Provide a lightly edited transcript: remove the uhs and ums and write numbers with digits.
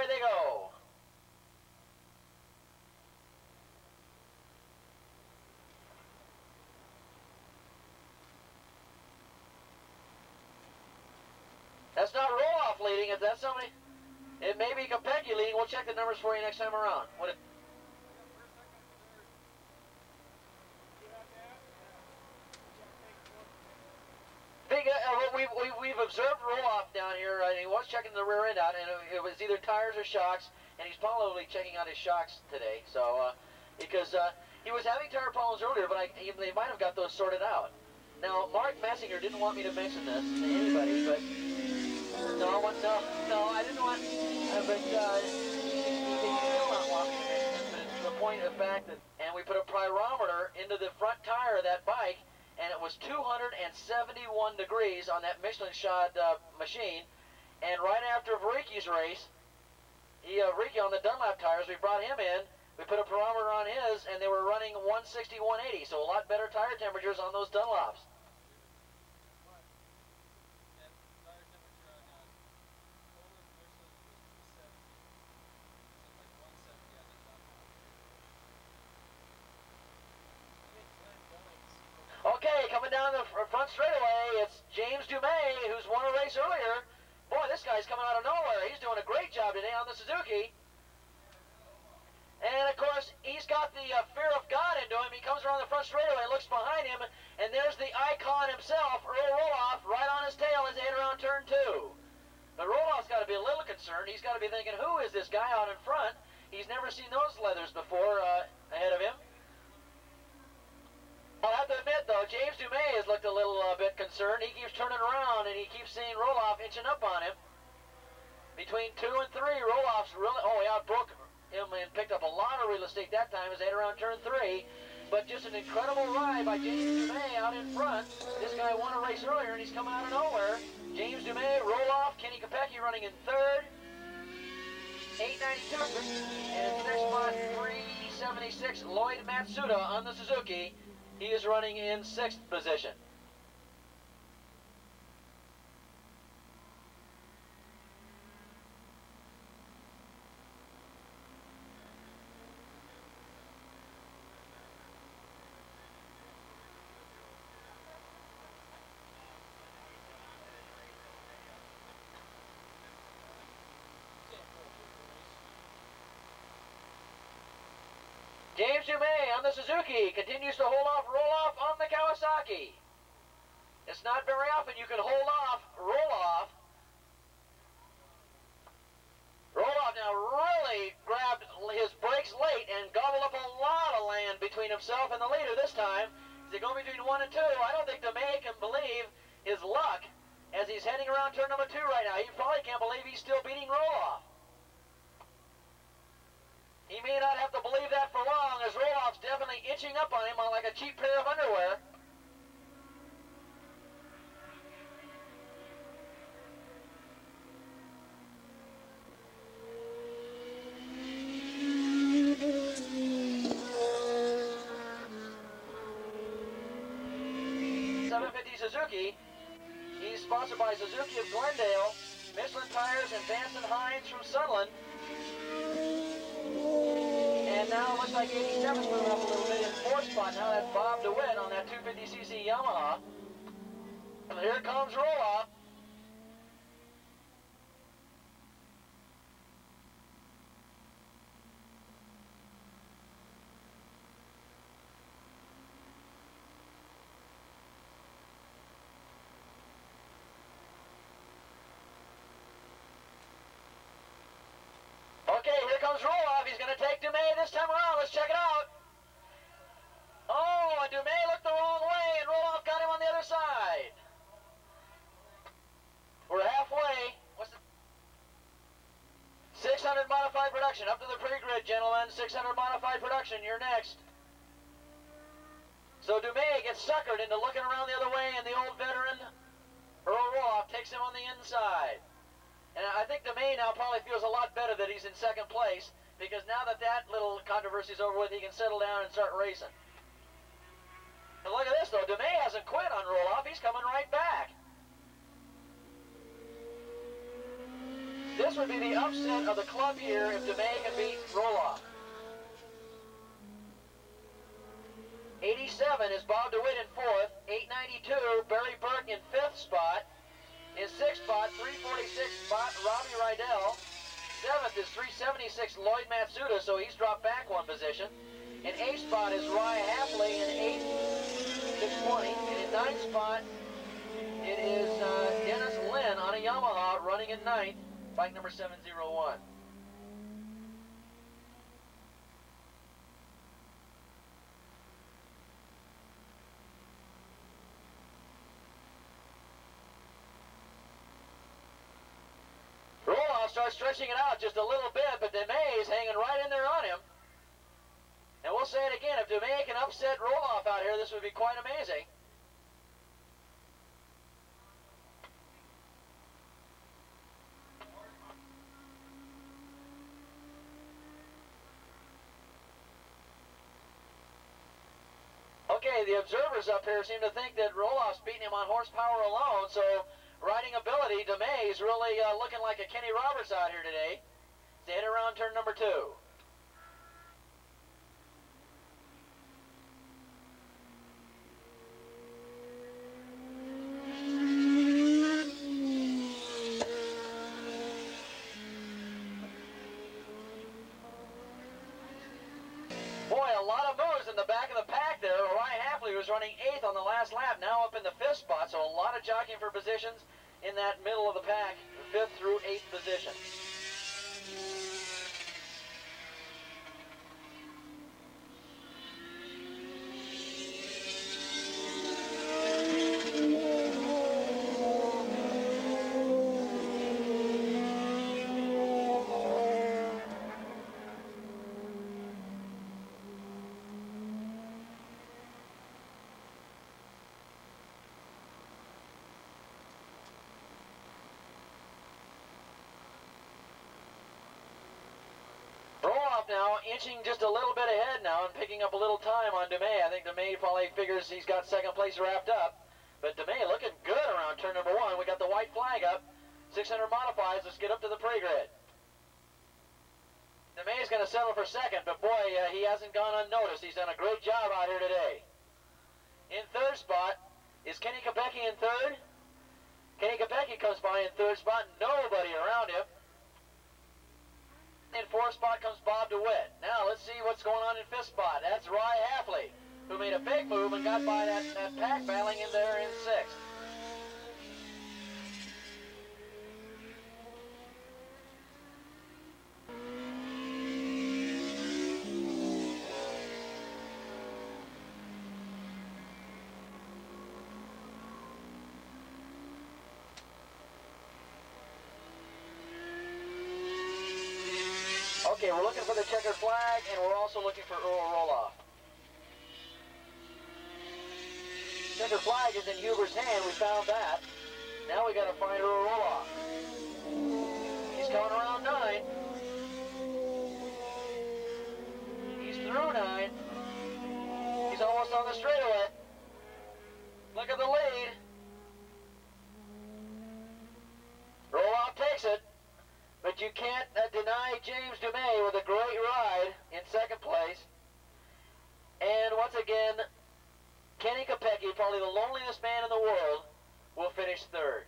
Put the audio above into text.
away they go. That's not roll-off leading. If that's somebody, it may be Kopecky leading. We'll check the numbers for you next time around. We've observed roll-off down here, and he was checking the rear end out, and it was either tires or shocks, and he's probably checking out his shocks today. So, because he was having tire problems earlier, but they might have got those sorted out. Now, Mark Messinger didn't want me to mention this to anybody, but no, I didn't want. But he still not want. But it's the point of fact that, and we put a pyrometer into the front tire of that bike. And it was 271 degrees on that Michelin-shod machine. And right after Ricky's race, Ricky on the Dunlap tires, we brought him in, we put a barometer on his, and they were running 160, 180, so a lot better tire temperatures on those Dunlops. Okay, coming down the front straightaway, it's James Dumais, who's won a race earlier. Boy, this guy's coming out of nowhere. He's doing a great job today on the Suzuki. And, of course, he's got the fear of God into him. He comes around the front straightaway, looks behind him, and there's the icon himself, Earl Roloff, right on his tail as they head around turn 2. But Roloff's got to be a little concerned. He's got to be thinking, who is this guy out in front? He's never seen those leathers before ahead of him. I'll have to admit, though, James Dumais has looked a little bit concerned. He keeps turning around, and he keeps seeing Roloff inching up on him. Between 2 and 3, Roloff's really, he outbroke him and picked up a lot of real estate that time as they head around turn 3. But just an incredible ride by James Dumais out in front. This guy won a race earlier, and he's coming out of nowhere. James Dumais, Roloff, Kenny Kopecky running in 3rd. 892, and in 6th spot, 376, Lloyd Matsuda on the Suzuki. He is running in 6th position. James Dumais on the Suzuki continues to hold off Roloff on the Kawasaki. It's not very often you can hold off Roloff. Roloff now really grabbed his brakes late and gobbled up a lot of land between himself and the leader this time. As they go between 1 and 2, I don't think Dumais can believe his luck as he's heading around turn number 2 right now. He probably can't believe he's still beating Roloff. He may not have to believe that for long, as Roloff's definitely inching up on him like a cheap pair of underwear. Suzuki. He's sponsored by Suzuki of Glendale, Michelin Tires, and Vance and Hines from Sunland. And now it looks like 87's moving up a little bit in 4th spot. Now that's Bob DeWitt on that 250cc Yamaha. And here comes Roloff. Okay, here comes Roloff. He's going to take Dumais this time around. Let's check it out. Oh, and Dumais looked the wrong way, and Roloff got him on the other side. We're halfway. What's the 600 modified production? Up to the pre-grid, gentlemen. 600 modified production. You're next. So Dumais gets suckered into looking around the other way, and the old veteran Earl Roloff takes him on the inside. And I think Dumais now probably feels a lot better that he's in 2nd place, because now that that little controversy is over with, he can settle down and start racing. And look at this, though. Dumais hasn't quit on Roloff. He's coming right back. This would be the upset of the club year if DeMay can beat Roloff. 87 is Bob DeWitt in 4th. 892, Barry Burke in 5th spot. In 6th spot, 346, Robbie Rydell. 7th is 376, Lloyd Matsuda, so he's dropped back 1 position. In 8th spot is Rye Hapley in 8th, 620. And in 9th spot, it is Dennis Lynn on a Yamaha running in 9th, bike number 701. Starts stretching it out just a little bit, but DeMay is hanging right in there on him. And we'll say it again, if DeMay can upset Roloff out here, this would be quite amazing. Okay, the observers up here seem to think that Roloff's beating him on horsepower alone, so riding ability, DeMay is really looking like a Kenny Roberts out here today. They hit around turn number 2. Boy, a lot of moves in the back of the pack there. Ryan Hapley was running 8th on the last lap, now up in the 5th spot, so a lot of jockeying for positions in that middle of the pack, 5th through 8th position. Now inching just a little bit ahead now and picking up a little time on DeMay. I think DeMay probably figures he's got 2nd place wrapped up. But DeMay looking good around turn number 1. We got the white flag up. 600 modifies. Let's get up to the pre-grid. DeMay's going to settle for 2nd, but boy, he hasn't gone unnoticed. He's done a great job out here today. In 3rd spot is Kenny Kopecky in 3rd. Kenny Kopecky comes by in 3rd spot. Nobody around him. In 4th spot comes Bob DeWitt. Now let's see what's going on in 5th spot. That's Rye Hapley, who made a big move and got by that pack battling in there in 6th. Okay, we're looking for the checkered flag, and we're also looking for Earl Roloff. Checkered flag is in Huber's hand. We found that. Now we got to find Earl Roloff. He's coming around 9. He's through 9. He's almost on the straightaway. Look at the lead. Roloff takes it. But you can't deny James DeMay with a great ride in 2nd place. And once again, Kenny Kopecky, probably the loneliest man in the world, will finish 3rd.